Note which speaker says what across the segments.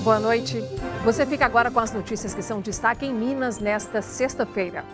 Speaker 1: Boa noite. Você fica agora com as notícias que são destaque em Minas nesta sexta-feira.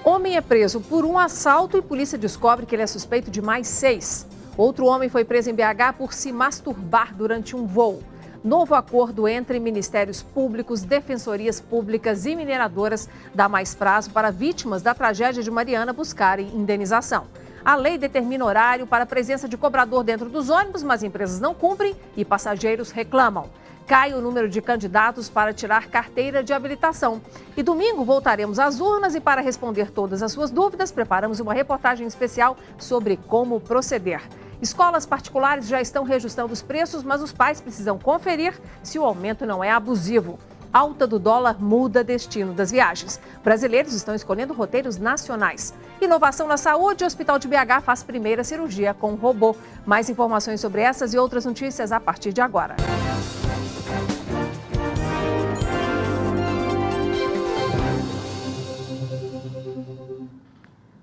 Speaker 1: Homem é preso por um assalto e polícia descobre que ele é suspeito de mais 6. Outro homem foi preso em BH por se masturbar durante um voo. Novo acordo entre Ministérios Públicos, Defensorias Públicas e mineradoras dá mais prazo para vítimas da tragédia de Mariana buscarem indenização. A lei determina horário para a presença de cobrador dentro dos ônibus, mas empresas não cumprem e passageiros reclamam. Cai o número de candidatos para tirar carteira de habilitação. E domingo voltaremos às urnas e para responder todas as suas dúvidas, preparamos uma reportagem especial sobre como proceder. Escolas particulares já estão reajustando os preços, mas os pais precisam conferir se o aumento não é abusivo. Alta do dólar muda destino das viagens. Brasileiros estão escolhendo roteiros nacionais. Inovação na saúde, o Hospital de BH faz primeira cirurgia com robô. Mais informações sobre essas e outras notícias a partir de agora.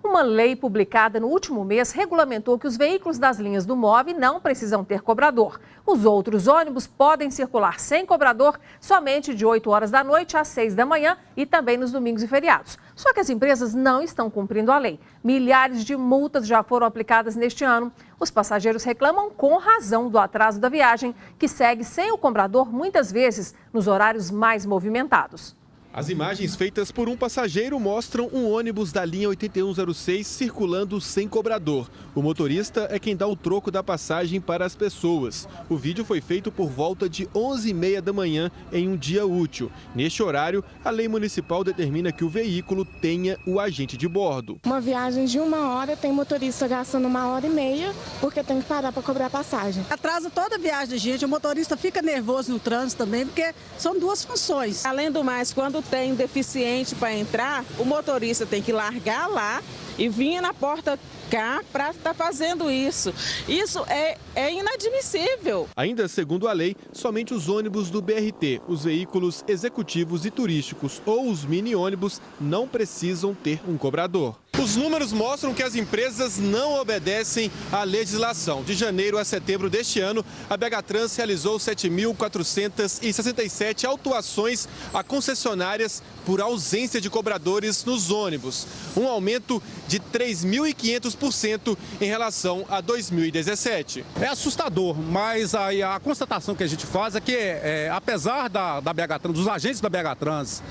Speaker 1: Uma lei publicada no último mês regulamentou que os veículos das linhas do MOVE não precisam ter cobrador. Os outros ônibus podem circular sem cobrador somente de 8 horas da noite às 6 da manhã e também nos domingos e feriados. Só que as empresas não estão cumprindo a lei. Milhares de multas já foram aplicadas neste ano. Os passageiros reclamam com razão do atraso da viagem, que segue sem o cobrador muitas vezes nos horários mais movimentados.
Speaker 2: As imagens feitas por um passageiro mostram um ônibus da linha 8106 circulando sem cobrador. O motorista é quem dá o troco da passagem para as pessoas. O vídeo foi feito por volta de 11h30 da manhã em um dia útil. Neste horário, a lei municipal determina que o veículo tenha o agente de bordo.
Speaker 3: Uma viagem de 1 hora tem motorista gastando 1h30 porque tem que parar para cobrar passagem.
Speaker 4: Atrasa toda a viagem, gente. O motorista fica nervoso no trânsito também, porque são duas funções.
Speaker 5: Além do mais, quando tem deficiente para entrar, o motorista tem que largar lá e vir na porta cá para estar fazendo isso. Isso é inadmissível.
Speaker 2: Ainda segundo a lei, somente os ônibus do BRT, os veículos executivos e turísticos ou os mini-ônibus não precisam ter um cobrador. Os números mostram que as empresas não obedecem à legislação. De janeiro a setembro deste ano, a BH Trans realizou 7.467 autuações a concessionárias por ausência de cobradores nos ônibus, um aumento de 3.500% em relação a 2017.
Speaker 6: É assustador, mas a constatação que a gente faz é que, apesar da BH Trans, dos agentes da BH Trans,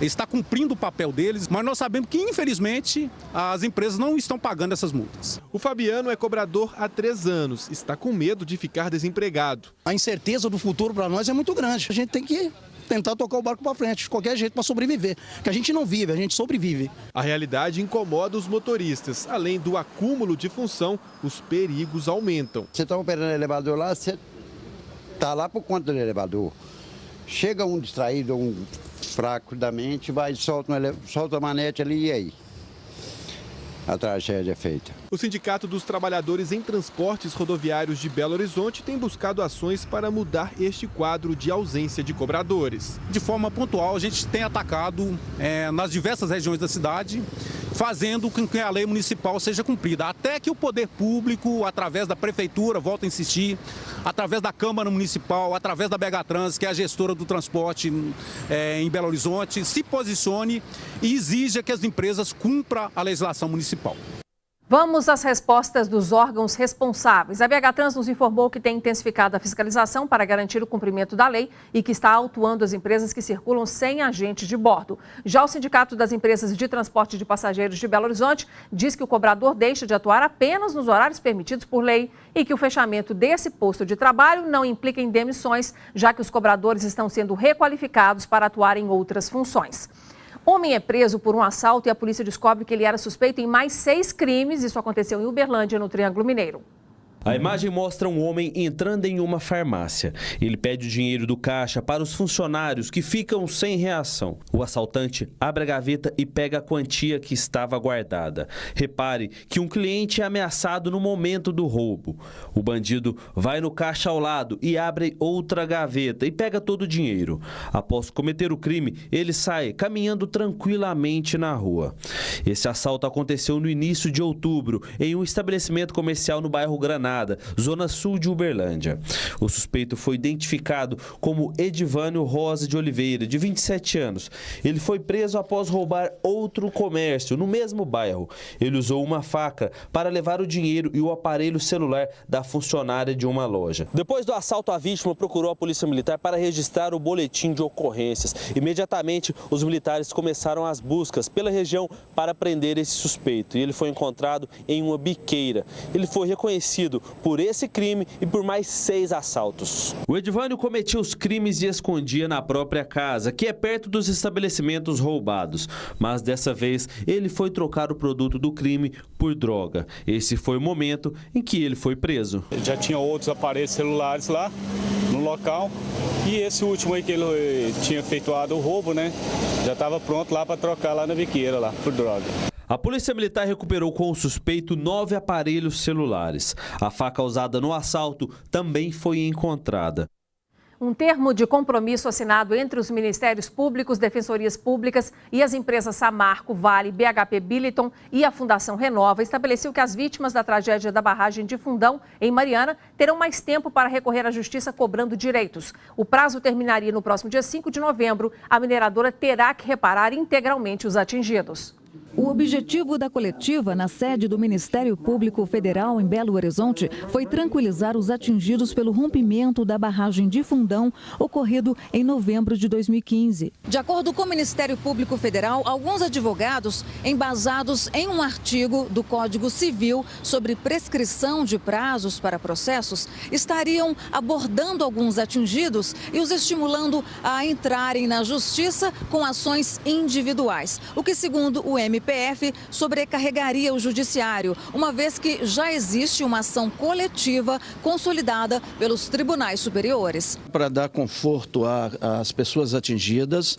Speaker 6: está cumprindo o papel deles, mas nós sabemos que, infelizmente, as empresas não estão pagando essas multas.
Speaker 2: O Fabiano é cobrador há 3 anos, está com medo de ficar desempregado.
Speaker 7: A incerteza do futuro para nós é muito grande. A gente tem que tentar tocar o barco para frente, de qualquer jeito, para sobreviver. Que a gente não vive, a gente sobrevive.
Speaker 2: A realidade incomoda os motoristas. Além do acúmulo de função, os perigos aumentam.
Speaker 8: Você está operando o elevador lá, você está lá por conta do elevador. Chega um distraído, um fraco da mente, vai, solta a manete ali e aí a tragédia é feita.
Speaker 2: O Sindicato dos Trabalhadores em Transportes Rodoviários de Belo Horizonte tem buscado ações para mudar este quadro de ausência de cobradores.
Speaker 6: De forma pontual, a gente tem atacado nas diversas regiões da cidade, fazendo com que a lei municipal seja cumprida. Até que o poder público, através da prefeitura, volta a insistir, através da Câmara Municipal, através da BH Trans, que é a gestora do transporte em Belo Horizonte, se posicione e exija que as empresas cumpram a legislação municipal.
Speaker 1: Vamos às respostas dos órgãos responsáveis. A BH Trans nos informou que tem intensificado a fiscalização para garantir o cumprimento da lei e que está autuando as empresas que circulam sem agente de bordo. Já o Sindicato das Empresas de Transporte de Passageiros de Belo Horizonte diz que o cobrador deixa de atuar apenas nos horários permitidos por lei e que o fechamento desse posto de trabalho não implica em demissões, já que os cobradores estão sendo requalificados para atuar em outras funções. Homem é preso por um assalto e a polícia descobre que ele era suspeito em mais 6 crimes. Isso aconteceu em Uberlândia, no Triângulo Mineiro.
Speaker 9: A imagem mostra um homem entrando em uma farmácia. Ele pede o dinheiro do caixa para os funcionários que ficam sem reação. O assaltante abre a gaveta e pega a quantia que estava guardada. Repare que um cliente é ameaçado no momento do roubo. O bandido vai no caixa ao lado e abre outra gaveta e pega todo o dinheiro. Após cometer o crime, ele sai caminhando tranquilamente na rua. Esse assalto aconteceu no início de outubro, em um estabelecimento comercial no bairro Granada. Ensenada, zona sul de Uberlândia. O suspeito foi identificado como Edivânio Rosa de Oliveira, de 27 anos. Ele foi preso após roubar outro comércio no mesmo bairro. Ele usou uma faca para levar o dinheiro e o aparelho celular da funcionária de uma loja. Depois do assalto, a vítima procurou a Polícia Militar para registrar o boletim de ocorrências. Imediatamente, os militares começaram as buscas pela região para prender esse suspeito. E ele foi encontrado em uma biqueira. Ele foi reconhecido por esse crime e por mais 6 assaltos. O Edivânio cometia os crimes e escondia na própria casa, que é perto dos estabelecimentos roubados. Mas dessa vez, ele foi trocar o produto do crime por droga. Esse foi o momento em que ele foi preso.
Speaker 10: Já tinha outros aparelhos celulares lá no local e esse último aí que ele tinha efetuado o roubo, né? Já estava pronto lá para trocar lá na biqueira lá por droga.
Speaker 9: A Polícia Militar recuperou com o suspeito 9 aparelhos celulares. A faca usada no assalto também foi encontrada.
Speaker 1: Um termo de compromisso assinado entre os Ministérios Públicos, Defensorias Públicas e as empresas Samarco, Vale, BHP Billiton e a Fundação Renova estabeleceu que as vítimas da tragédia da barragem de Fundão, em Mariana, terão mais tempo para recorrer à justiça cobrando direitos. O prazo terminaria no próximo dia 5 de novembro. A mineradora terá que reparar integralmente os atingidos.
Speaker 11: O objetivo da coletiva na sede do Ministério Público Federal em Belo Horizonte foi tranquilizar os atingidos pelo rompimento da barragem de Fundão, ocorrido em novembro de 2015. De acordo com o Ministério Público Federal, alguns advogados, embasados em um artigo do Código Civil sobre prescrição de prazos para processos, estariam abordando alguns atingidos e os estimulando a entrarem na justiça com ações individuais, o que, segundo o MPF, sobrecarregaria o judiciário, uma vez que já existe uma ação coletiva consolidada pelos tribunais superiores.
Speaker 7: Para dar conforto às pessoas atingidas,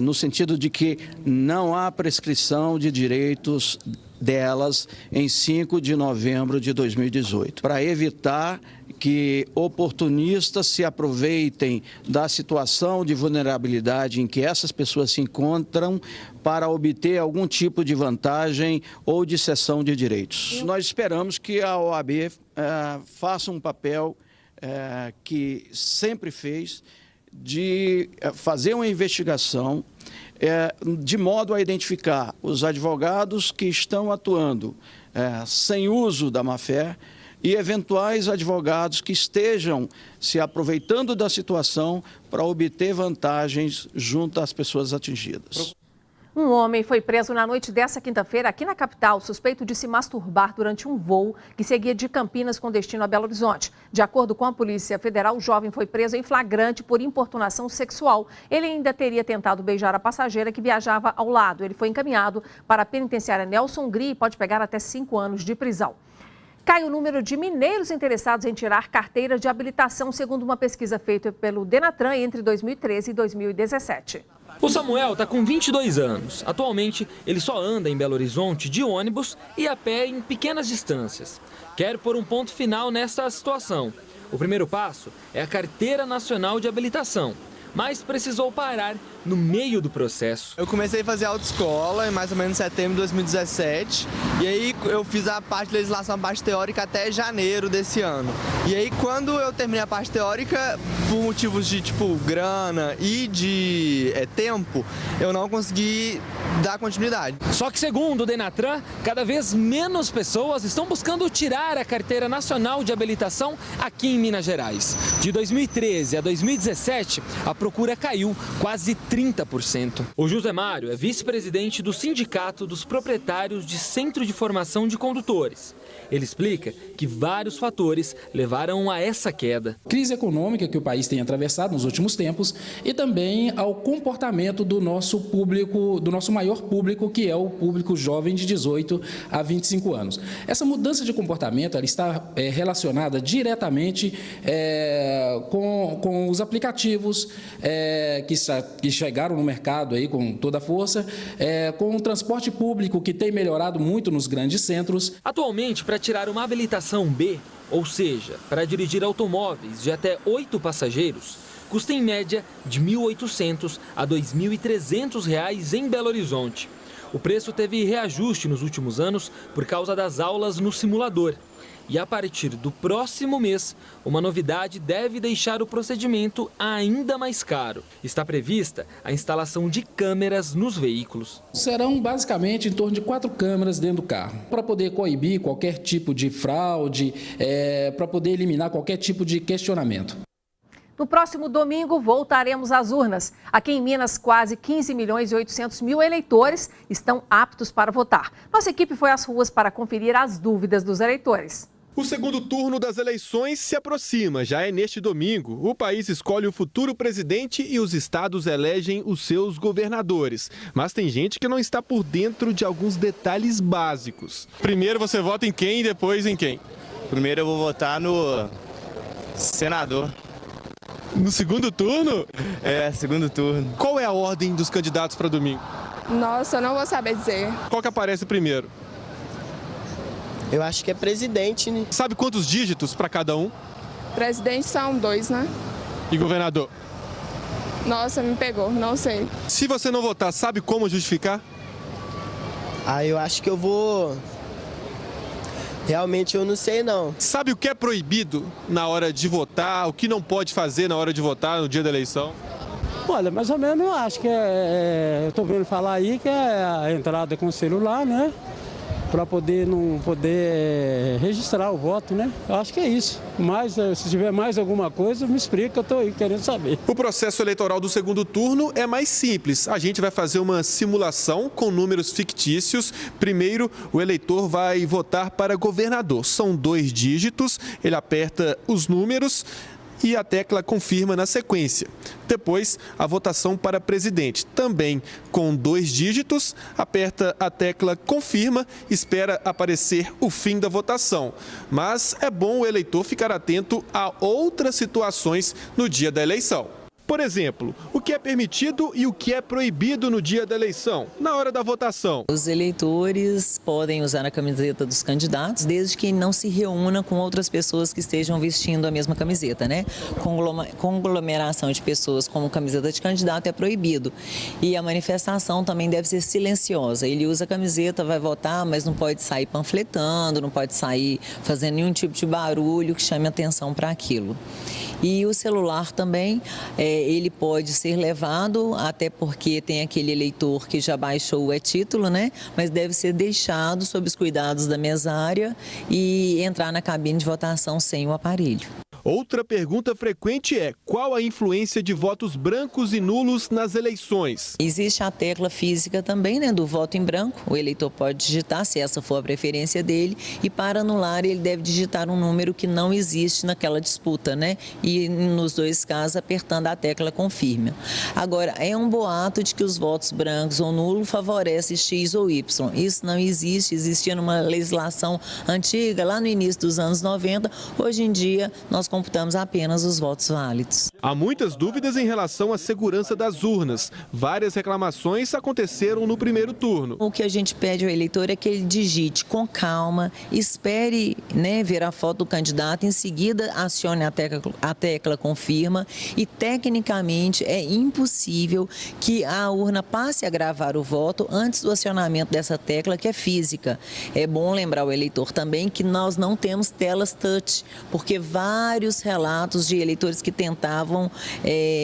Speaker 7: no sentido de que não há prescrição de direitos delas em 5 de novembro de 2018, para evitar que oportunistas se aproveitem da situação de vulnerabilidade em que essas pessoas se encontram para obter algum tipo de vantagem ou de cessão de direitos. Nós esperamos que a OAB faça um papel que sempre fez, de fazer uma investigação de modo a identificar os advogados que estão atuando sem uso da má-fé e eventuais advogados que estejam se aproveitando da situação para obter vantagens junto às pessoas atingidas.
Speaker 1: Um homem foi preso na noite dessa quinta-feira aqui na capital, suspeito de se masturbar durante um voo que seguia de Campinas com destino a Belo Horizonte. De acordo com a Polícia Federal, o jovem foi preso em flagrante por importunação sexual. Ele ainda teria tentado beijar a passageira que viajava ao lado. Ele foi encaminhado para a penitenciária Nelson Gri e pode pegar até 5 anos de prisão. Cai o número de mineiros interessados em tirar carteira de habilitação, segundo uma pesquisa feita pelo Denatran entre 2013 e 2017.
Speaker 12: O Samuel está com 22 anos. Atualmente, ele só anda em Belo Horizonte de ônibus e a pé em pequenas distâncias. Quer pôr um ponto final nessa situação. O primeiro passo é a Carteira Nacional de Habilitação, mas precisou parar no meio do processo.
Speaker 13: Eu comecei a fazer autoescola em mais ou menos setembro de 2017 e aí eu fiz a parte de legislação, a parte teórica até janeiro desse ano. E aí quando eu terminei a parte teórica, por motivos de grana e de tempo, eu não consegui dar continuidade.
Speaker 12: Só que segundo o Denatran, cada vez menos pessoas estão buscando tirar a Carteira Nacional de Habilitação aqui em Minas Gerais. De 2013 a 2017, a procura caiu quase 30%. O José Mário é vice-presidente do Sindicato dos Proprietários de Centro de Formação de Condutores. Ele explica que vários fatores levaram a essa queda.
Speaker 14: Crise econômica que o país tem atravessado nos últimos tempos e também ao comportamento do nosso público, do nosso maior público, que é o público jovem de 18 a 25 anos. Essa mudança de comportamento ela está relacionada diretamente com os aplicativos que chegaram no mercado aí com toda a força, com o transporte público que tem melhorado muito nos grandes centros.
Speaker 12: Atualmente, para tirar uma habilitação B, ou seja, para dirigir automóveis de até 8 passageiros, custa em média de R$ 1.800 a R$ 2.300 em Belo Horizonte. O preço teve reajuste nos últimos anos por causa das aulas no simulador. E a partir do próximo mês, uma novidade deve deixar o procedimento ainda mais caro. Está prevista a instalação de câmeras nos veículos.
Speaker 14: Serão basicamente em torno de 4 câmeras dentro do carro, para poder coibir qualquer tipo de fraude, para poder eliminar qualquer tipo de questionamento.
Speaker 1: No próximo domingo, voltaremos às urnas. Aqui em Minas, quase 15 milhões e 800 mil eleitores estão aptos para votar. Nossa equipe foi às ruas para conferir as dúvidas dos eleitores.
Speaker 2: O segundo turno das eleições se aproxima, já é neste domingo. O país escolhe o futuro presidente e os estados elegem os seus governadores. Mas tem gente que não está por dentro de alguns detalhes básicos. Primeiro você vota em quem e depois em quem?
Speaker 15: Primeiro eu vou votar no senador.
Speaker 2: No segundo turno?
Speaker 15: É, segundo turno.
Speaker 2: Qual é a ordem dos candidatos para domingo?
Speaker 3: Nossa, eu não vou saber dizer.
Speaker 2: Qual que aparece primeiro?
Speaker 15: Eu acho que é presidente, né?
Speaker 2: Sabe quantos dígitos para cada um?
Speaker 3: Presidente são 2, né?
Speaker 2: E governador?
Speaker 3: Nossa, me pegou, não sei.
Speaker 2: Se você não votar, sabe como justificar?
Speaker 15: Eu acho que eu vou... Realmente eu não sei, não.
Speaker 2: Sabe o que é proibido na hora de votar, o que não pode fazer na hora de votar no dia da eleição?
Speaker 16: Olha, mais ou menos eu acho que eu estou vendo falar aí que é a entrada com o celular, né? Para poder registrar o voto, né? Eu acho que é isso. Mas se tiver mais alguma coisa, me explica, eu estou aí querendo saber.
Speaker 2: O processo eleitoral do segundo turno é mais simples. A gente vai fazer uma simulação com números fictícios. Primeiro, o eleitor vai votar para governador. São 2 dígitos, ele aperta os números e a tecla confirma na sequência. Depois, a votação para presidente, também com 2 dígitos, aperta a tecla confirma, espera aparecer o fim da votação. Mas é bom o eleitor ficar atento a outras situações no dia da eleição. Por exemplo, o que é permitido e o que é proibido no dia da eleição, na hora da votação.
Speaker 17: Os eleitores podem usar a camiseta dos candidatos, desde que não se reúna com outras pessoas que estejam vestindo a mesma camiseta, né? Conglomeração de pessoas como camiseta de candidato é proibido. E a manifestação também deve ser silenciosa. Ele usa a camiseta, vai votar, mas não pode sair panfletando, não pode sair fazendo nenhum tipo de barulho que chame atenção para aquilo. E o celular também, ele pode ser levado, até porque tem aquele eleitor que já baixou o e-título, né? Mas deve ser deixado sob os cuidados da mesária e entrar na cabine de votação sem o aparelho.
Speaker 2: Outra pergunta frequente é: qual a influência de votos brancos e nulos nas eleições?
Speaker 17: Existe a tecla física também, né, do voto em branco. O eleitor pode digitar, se essa for a preferência dele, e para anular ele deve digitar um número que não existe naquela disputa, né? E nos 2 casos apertando a tecla confirma. Agora, é um boato de que os votos brancos ou nulos favorecem X ou Y. Isso não existe, existia numa legislação antiga, lá no início dos anos 90. Hoje em dia, nós computamos apenas os votos válidos.
Speaker 2: Há muitas dúvidas em relação à segurança das urnas. Várias reclamações aconteceram no primeiro turno.
Speaker 17: O que a gente pede ao eleitor é que ele digite com calma, espere, né, ver a foto do candidato, em seguida acione a tecla confirma e tecnicamente é impossível que a urna passe a gravar o voto antes do acionamento dessa tecla, que é física. É bom lembrar ao eleitor também que nós não temos telas touch, porque vários relatos de eleitores que tentavam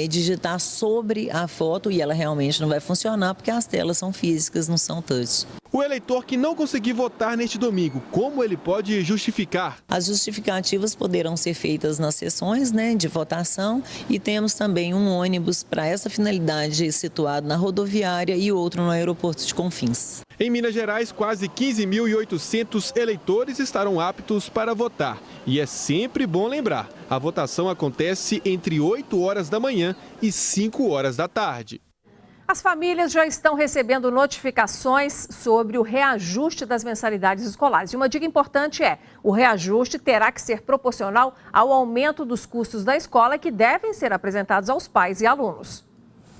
Speaker 17: digitar sobre a foto e ela realmente não vai funcionar porque as telas são físicas, não são touch.
Speaker 2: O eleitor que não conseguir votar neste domingo, como ele pode justificar?
Speaker 17: As justificativas poderão ser feitas nas sessões, né, de votação, e temos também um ônibus para essa finalidade situado na rodoviária e outro no aeroporto de Confins.
Speaker 2: Em Minas Gerais, quase 15.800 eleitores estarão aptos para votar. E é sempre bom lembrar, a votação acontece entre 8 horas da manhã e 5 horas da tarde.
Speaker 1: As famílias já estão recebendo notificações sobre o reajuste das mensalidades escolares. E uma dica importante é: o reajuste terá que ser proporcional ao aumento dos custos da escola, que devem ser apresentados aos pais e alunos.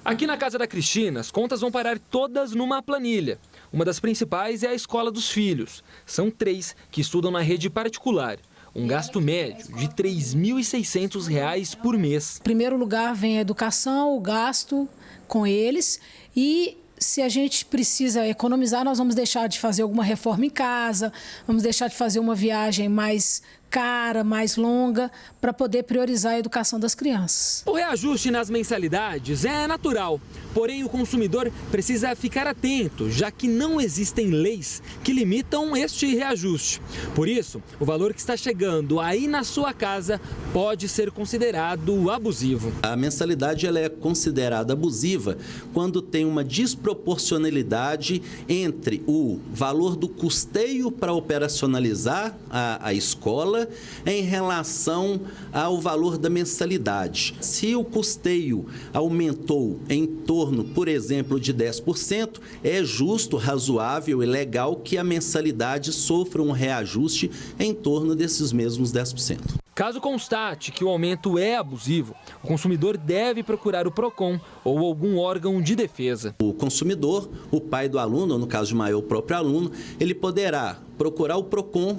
Speaker 12: Aqui na casa da Cristina, as contas vão parar todas numa planilha. Uma das principais é a escola dos filhos. São 3 que estudam na rede particular. Um gasto médio de R$ 3.600 por mês.
Speaker 18: Em primeiro lugar vem a educação, o gasto com eles, e se a gente precisa economizar, nós vamos deixar de fazer alguma reforma em casa, vamos deixar de fazer uma viagem mais cara, mais longa, para poder priorizar a educação das crianças.
Speaker 12: O reajuste nas mensalidades é natural, porém o consumidor precisa ficar atento, já que não existem leis que limitam este reajuste. Por isso, o valor que está chegando aí na sua casa pode ser considerado abusivo.
Speaker 19: A mensalidade ela é considerada abusiva quando tem uma desproporcionalidade entre o valor do custeio para operacionalizar a escola em relação ao valor da mensalidade. Se o custeio aumentou em torno, por exemplo, de 10%, é justo, razoável e legal que a mensalidade sofra um reajuste em torno desses mesmos 10%.
Speaker 12: Caso constate que o aumento é abusivo, o consumidor deve procurar o PROCON ou algum órgão de defesa.
Speaker 19: O consumidor, o pai do aluno, ou no caso de maior, o próprio aluno, ele poderá procurar o PROCON,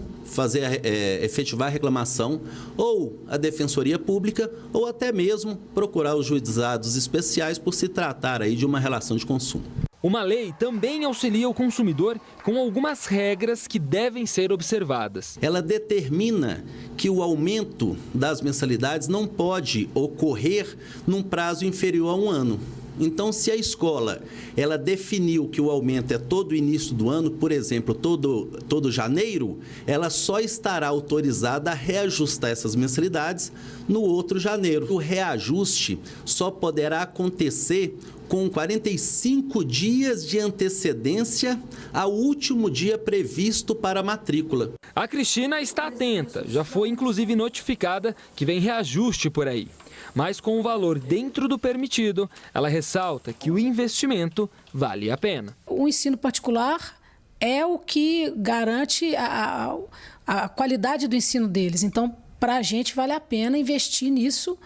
Speaker 19: efetivar a reclamação, ou a Defensoria Pública, ou até mesmo procurar os juizados especiais por se tratar aí de uma relação de consumo.
Speaker 12: Uma lei também auxilia o consumidor com algumas regras que devem ser observadas.
Speaker 19: Ela determina que o aumento das mensalidades não pode ocorrer num prazo inferior a 1 ano. Então, se a escola ela definiu que o aumento é todo o início do ano, por exemplo, todo janeiro, ela só estará autorizada a reajustar essas mensalidades no outro janeiro. O reajuste só poderá acontecer com 45 dias de antecedência ao último dia previsto para a matrícula.
Speaker 12: A Cristina está atenta, já foi inclusive notificada que vem reajuste por aí. Mas com o valor dentro do permitido, ela ressalta que o investimento vale a pena.
Speaker 18: O ensino particular é o que garante a qualidade do ensino deles. Então, para a gente vale a pena investir nisso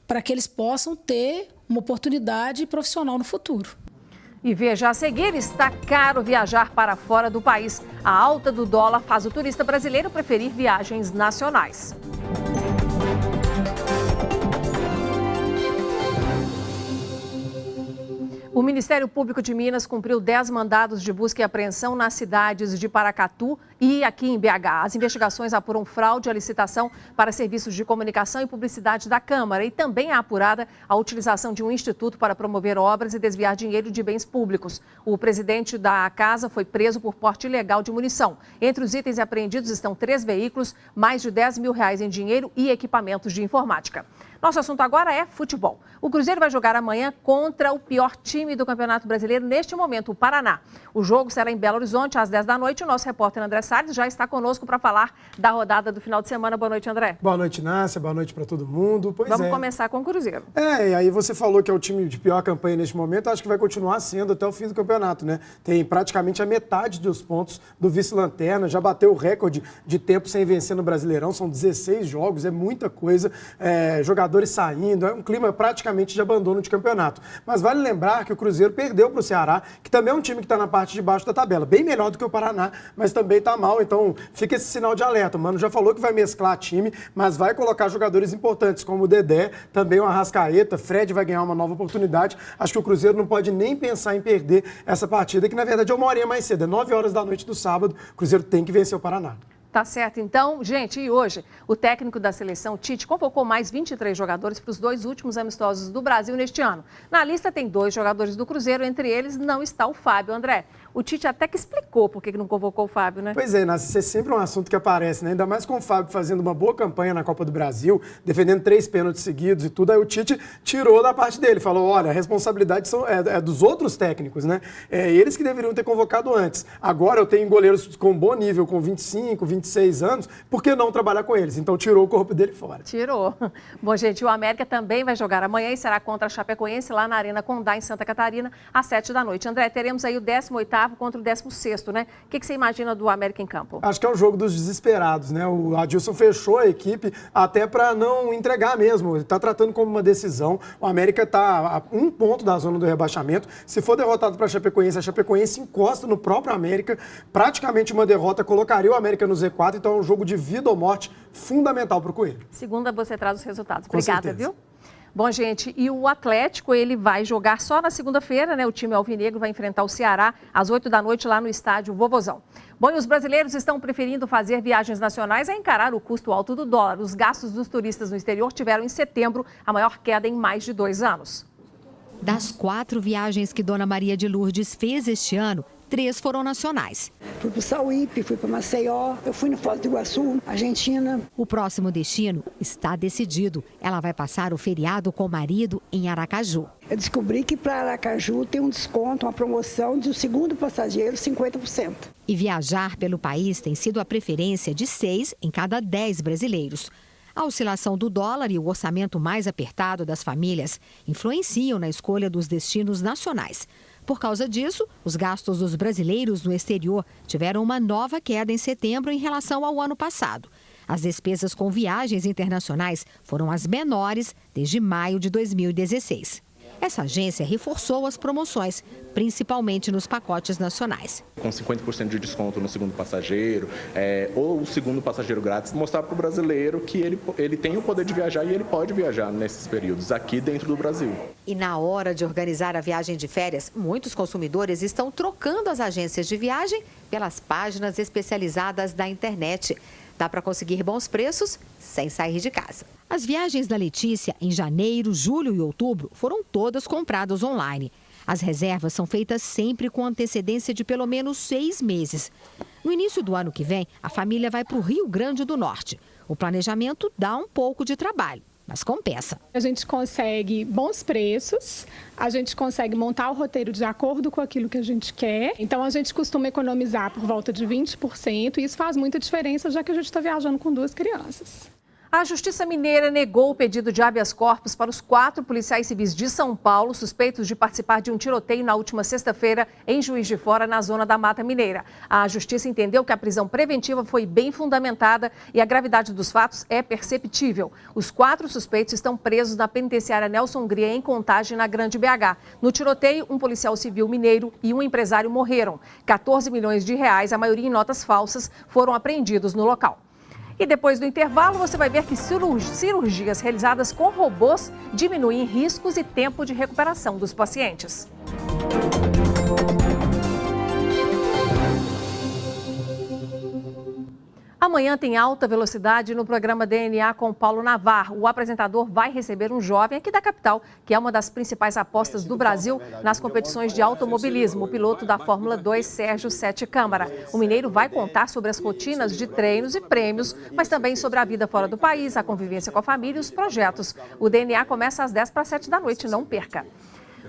Speaker 18: para que eles possam ter uma oportunidade profissional no futuro.
Speaker 1: E veja a seguir, está caro viajar para fora do país. A alta do dólar faz o turista brasileiro preferir viagens nacionais. O Ministério Público de Minas cumpriu 10 mandados de busca e apreensão nas cidades de Paracatu e aqui em BH. As investigações apuram fraude à licitação para serviços de comunicação e publicidade da Câmara e também é apurada a utilização de um instituto para promover obras e desviar dinheiro de bens públicos. O presidente da casa foi preso por porte ilegal de munição. Entre os itens apreendidos estão 3 veículos, mais de R$10 mil em dinheiro e equipamentos de informática. Nosso assunto agora é futebol. O Cruzeiro vai jogar amanhã contra o pior time do Campeonato Brasileiro neste momento, o Paraná. O jogo será em Belo Horizonte, às 10 da noite. O nosso repórter André Salles já está conosco para falar da rodada do final de semana. Boa noite, André.
Speaker 20: Boa noite, Nácia. Boa noite para todo mundo.
Speaker 1: Vamos começar com o Cruzeiro.
Speaker 20: E aí você falou que é o time de pior campanha neste momento. Acho que vai continuar sendo até o fim do campeonato, né? Tem praticamente a metade dos pontos do vice-lanterna. Já bateu o recorde de tempo sem vencer no Brasileirão. São 16 jogos, é muita coisa. Jogadores saindo, é um clima praticamente de abandono de campeonato. Mas vale lembrar que o Cruzeiro perdeu para o Ceará, que também é um time que está na parte de baixo da tabela. Bem melhor do que o Paraná, mas também está mal. Então fica esse sinal de alerta. O Mano já falou que vai mesclar time, mas vai colocar jogadores importantes, como o Dedé, também o Arrascaeta, Fred vai ganhar uma nova oportunidade. Acho que o Cruzeiro não pode nem pensar em perder essa partida, que na verdade é 1h mais cedo, é 9 horas da noite do sábado. O Cruzeiro tem que vencer o Paraná.
Speaker 1: Tá certo. Então, gente, e hoje o técnico da seleção, Tite, convocou mais 23 jogadores para os 2 últimos amistosos do Brasil neste ano. Na lista tem 2 jogadores do Cruzeiro, entre eles não está o Fábio. André, o Tite até que explicou por que não convocou o Fábio, né?
Speaker 20: Pois é, Nácia, isso é sempre um assunto que aparece, né? Ainda mais com o Fábio fazendo uma boa campanha na Copa do Brasil, defendendo 3 pênaltis seguidos e tudo, aí o Tite tirou da parte dele, falou, olha, a responsabilidade é dos outros técnicos, né? Eles que deveriam ter convocado antes. Agora eu tenho goleiros com bom nível, com 25, 26 anos, por que não trabalhar com eles? Então tirou o corpo dele fora.
Speaker 1: Tirou. Bom, gente, o América também vai jogar amanhã e será contra a Chapecoense lá na Arena Condá, em Santa Catarina, às 7 da noite. André, teremos aí o 18º contra o 16º, né? O que você imagina do América em campo?
Speaker 20: Acho que é o jogo dos desesperados, né? O Adilson fechou a equipe até para não entregar mesmo. Ele está tratando como uma decisão. O América está a 1 ponto da zona do rebaixamento. Se for derrotado para a Chapecoense encosta no próprio América. Praticamente uma derrota colocaria o América no Z4. Então é um jogo de vida ou morte fundamental para o Coelho.
Speaker 1: Segunda você traz os resultados. Obrigada, viu? Bom, gente, e o Atlético, ele vai jogar só na segunda-feira, né? O time alvinegro vai enfrentar o Ceará às 8 da noite lá no estádio Vovozão. Bom, e os brasileiros estão preferindo fazer viagens nacionais a encarar o custo alto do dólar. Os gastos dos turistas no exterior tiveram em setembro a maior queda em mais de 2 anos.
Speaker 21: Das 4 viagens que Dona Maria de Lourdes fez este ano, 3 foram nacionais.
Speaker 22: Fui para o Sauípe, fui para Maceió, eu fui no Foz do Iguaçu, Argentina.
Speaker 21: O próximo destino está decidido. Ela vai passar o feriado com o marido em Aracaju.
Speaker 22: Eu descobri que para Aracaju tem um desconto, uma promoção de o segundo passageiro, 50%.
Speaker 21: E viajar pelo país tem sido a preferência de 6 em cada 10 brasileiros. A oscilação do dólar e o orçamento mais apertado das famílias influenciam na escolha dos destinos nacionais. Por causa disso, os gastos dos brasileiros no exterior tiveram uma nova queda em setembro em relação ao ano passado. As despesas com viagens internacionais foram as menores desde maio de 2016. Essa agência reforçou as promoções, principalmente nos pacotes nacionais.
Speaker 23: Com 50% de desconto no segundo passageiro, ou o segundo passageiro grátis, mostrar para o brasileiro que ele tem o poder de viajar e ele pode viajar nesses períodos aqui dentro do Brasil.
Speaker 21: E na hora de organizar a viagem de férias, muitos consumidores estão trocando as agências de viagem pelas páginas especializadas da internet. Dá para conseguir bons preços sem sair de casa. As viagens da Letícia em janeiro, julho e outubro foram todas compradas online. As reservas são feitas sempre com antecedência de pelo menos 6 meses. No início do ano que vem, a família vai para o Rio Grande do Norte. O planejamento dá um pouco de trabalho, mas compensa.
Speaker 24: A gente consegue bons preços, a gente consegue montar o roteiro de acordo com aquilo que a gente quer. Então, a gente costuma economizar por volta de 20% e isso faz muita diferença, já que a gente está viajando com 2 crianças.
Speaker 1: A Justiça Mineira negou o pedido de habeas corpus para os 4 policiais civis de São Paulo suspeitos de participar de um tiroteio na última sexta-feira em Juiz de Fora, na zona da Mata Mineira. A Justiça entendeu que a prisão preventiva foi bem fundamentada e a gravidade dos fatos é perceptível. Os 4 suspeitos estão presos na penitenciária Nelson Hungria, em Contagem, na Grande BH. No tiroteio, um policial civil mineiro e um empresário morreram. 14 milhões de reais, a maioria em notas falsas, foram apreendidos no local. E depois do intervalo, você vai ver que cirurgias realizadas com robôs diminuem riscos e tempo de recuperação dos pacientes. Amanhã tem alta velocidade no programa DNA com Paulo Navarro. O apresentador vai receber um jovem aqui da capital, que é uma das principais apostas do Brasil nas competições de automobilismo, o piloto da Fórmula 2, Sérgio Sete Câmara. O mineiro vai contar sobre as rotinas de treinos e prêmios, mas também sobre a vida fora do país, a convivência com a família e os projetos. O DNA começa às 6:50 da noite, não perca.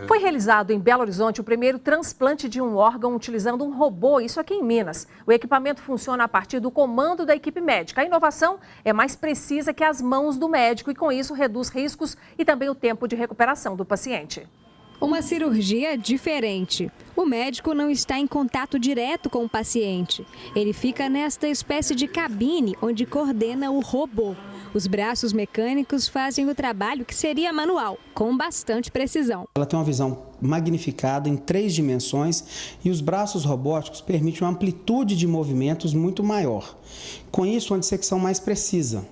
Speaker 1: Foi realizado em Belo Horizonte o primeiro transplante de um órgão utilizando um robô, isso aqui em Minas. O equipamento funciona a partir do comando da equipe médica. A inovação é mais precisa que as mãos do médico e, com isso, reduz riscos e também o tempo de recuperação do paciente.
Speaker 25: Uma cirurgia diferente. O médico não está em contato direto com o paciente. Ele fica nesta espécie de cabine onde coordena o robô. Os braços mecânicos fazem o trabalho que seria manual, com bastante precisão.
Speaker 26: Ela tem uma visão magnificada em 3 dimensões e os braços robóticos permitem uma amplitude de movimentos muito maior. Com isso, uma dissecção mais precisa.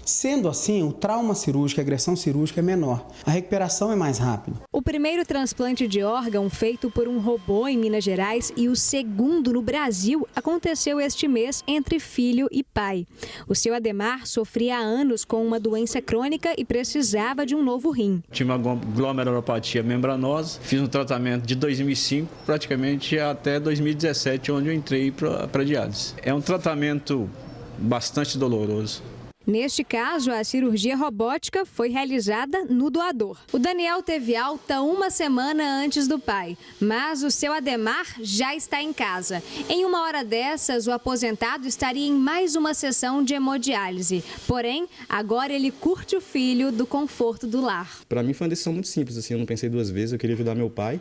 Speaker 26: Sendo assim, o trauma cirúrgico, a agressão cirúrgica é menor. A recuperação é mais rápida.
Speaker 25: O primeiro transplante de órgão feito por um robô em Minas Gerais e o segundo no Brasil aconteceu este mês entre filho e pai. O seu Ademar sofria há anos com uma doença crônica e precisava de um novo rim.
Speaker 27: Tive uma glomerulopatia membranosa, fiz um tratamento de 2005 praticamente até 2017, onde eu entrei para a diálise. É um tratamento bastante doloroso.
Speaker 25: Neste caso, a cirurgia robótica foi realizada no doador. O Daniel teve alta 1 semana antes do pai, mas o seu Ademar já está em casa. Em uma hora dessas, o aposentado estaria em mais uma sessão de hemodiálise. Porém, agora ele curte o filho do conforto do lar.
Speaker 28: Para mim foi uma decisão muito simples, assim, eu não pensei 2 vezes, eu queria ajudar meu pai,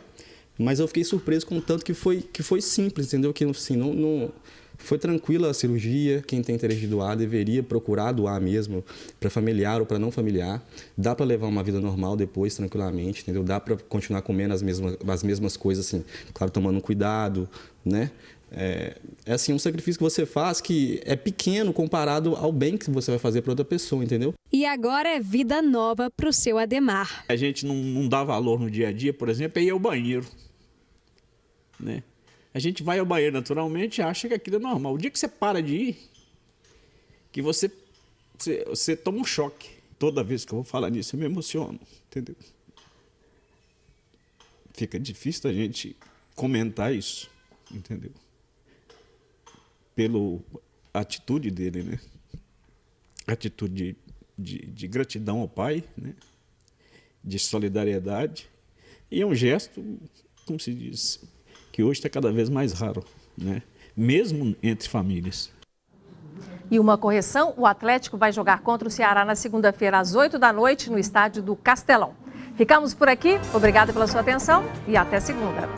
Speaker 28: mas eu fiquei surpreso com o tanto que foi simples, entendeu? Que assim, não foi tranquila a cirurgia. Quem tem interesse de doar deveria procurar doar mesmo, para familiar ou para não familiar. Dá para levar uma vida normal depois, tranquilamente, entendeu? Dá para continuar comendo as mesmas coisas, assim, claro, tomando cuidado, né? É assim, um sacrifício que você faz que é pequeno comparado ao bem que você vai fazer para outra pessoa, entendeu?
Speaker 25: E agora é vida nova para o seu Ademar.
Speaker 27: A gente não dá valor no dia a dia, por exemplo, é ir ao banheiro, né? A gente vai ao banheiro naturalmente e acha que aquilo é normal. O dia que você para de ir, que você toma um choque. Toda vez que eu vou falar nisso, eu me emociono, entendeu? Fica difícil a gente comentar isso, entendeu? Pela atitude dele, né? Atitude de gratidão ao pai, né? De solidariedade. E é um gesto, como se diz, que hoje está cada vez mais raro, né? Mesmo entre famílias.
Speaker 1: E uma correção, o Atlético vai jogar contra o Ceará na segunda-feira às 20h no estádio do Castelão. Ficamos por aqui, obrigada pela sua atenção e até segunda.